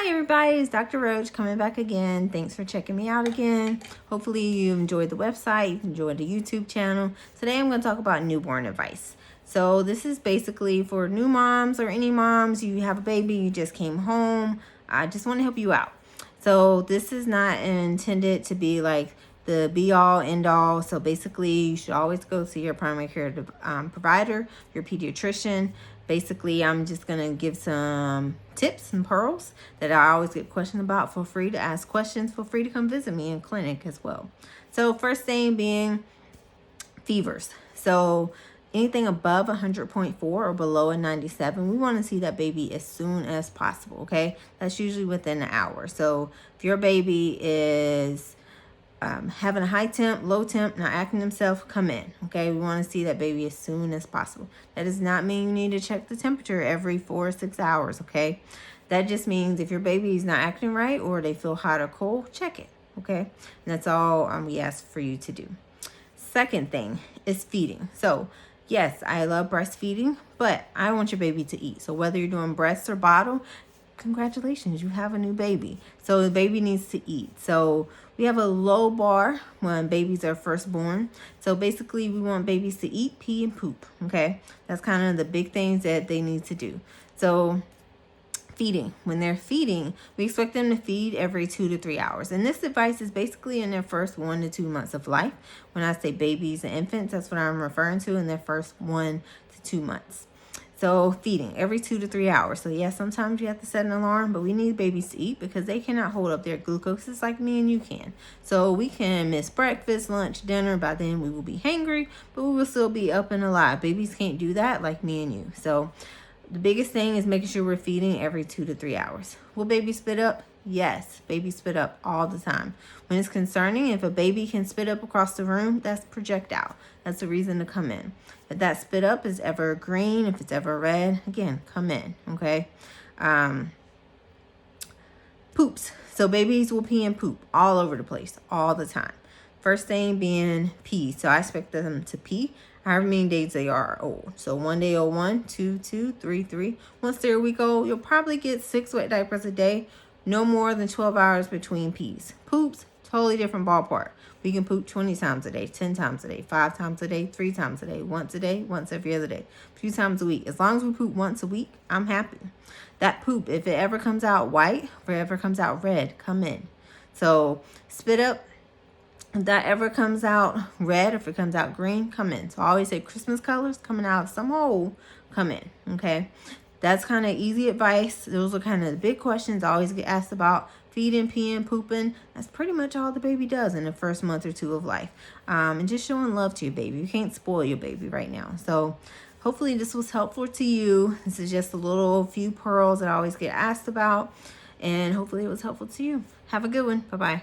Hi everybody, it's Dr. Roach coming back again. Thanks for checking me out again. Hopefully you enjoyed the website, you enjoyed the YouTube channel. Today I'm going to talk about newborn advice. So this is basically for new moms or any moms. You have a baby, you just came home. I just want to help you out. So this is not intended to be like the be all end all. So basically you should always go see your primary care provider, your pediatrician. Basically, I'm just going to give some tips and pearls that I always get questions about. Feel free to ask questions. Feel free to come visit me in clinic as well. So first thing being fevers. So anything above 100.4 or below a 97, we want to see that baby as soon as possible, okay? That's usually within an hour. So if your baby is having a high temp, low temp, not acting themselves, come in. Okay, we want to see that baby as soon as possible. That does not mean you need to check the temperature every 4 or 6 hours. Okay, that just means if your baby is not acting right or they feel hot or cold, check it. Okay, and that's all we ask for you to do. Second thing is feeding. So yes, I love breastfeeding, but I want your baby to eat. So whether you're doing breast or bottle, congratulations, you have a new baby. So the baby needs to eat. So we have a low bar when babies are first born. So basically we want babies to eat, pee, and poop. Okay, that's kind of the big things that they need to do. So feeding, when they're feeding, we expect them to feed every 2 to 3 hours. And this advice is basically in their first 1 to 2 months of life. When I say babies and infants, that's what I'm referring to, in their first 1 to 2 months. So feeding every 2 to 3 hours. So yes, sometimes you have to set an alarm, but we need babies to eat because they cannot hold up their glucose just like me and you can. So we can miss breakfast, lunch, dinner. By then we will be hangry, but we will still be up and alive. Babies can't do that like me and you. So the biggest thing is making sure we're feeding every 2 to 3 hours. Will babies spit up? Yes, babies spit up all the time. When it's concerning, if a baby can spit up across the room, that's projectile. That's a reason to come in. If that spit up is ever green, if it's ever red, again, come in, okay? Poops. So babies will pee and poop all over the place, all the time. First thing being pee. So I expect them to pee however many days they are old. So 1 day old, 1, 2, 2, 3, 3. Once they're a week old, you'll probably get 6 wet diapers a day. No more than 12 hours between pees. Poops, totally different ballpark. We can poop 20 times a day, 10 times a day, 5 times a day, 3 times a day, once a day, once every other day, a few times a week. As long as we poop once a week, I'm happy. That poop, if it ever comes out white, or it ever comes out red, come in. So spit up, if that ever comes out red, if it comes out green, come in. So I always say Christmas colors coming out of some hole, come in, okay? That's kind of easy advice. Those are kind of the big questions I always get asked about. Feeding, peeing, pooping. That's pretty much all the baby does in the first month or 2 of life. And just showing love to your baby. You can't spoil your baby right now. So hopefully this was helpful to you. This is just a few pearls that I always get asked about. And hopefully it was helpful to you. Have a good one. Bye-bye.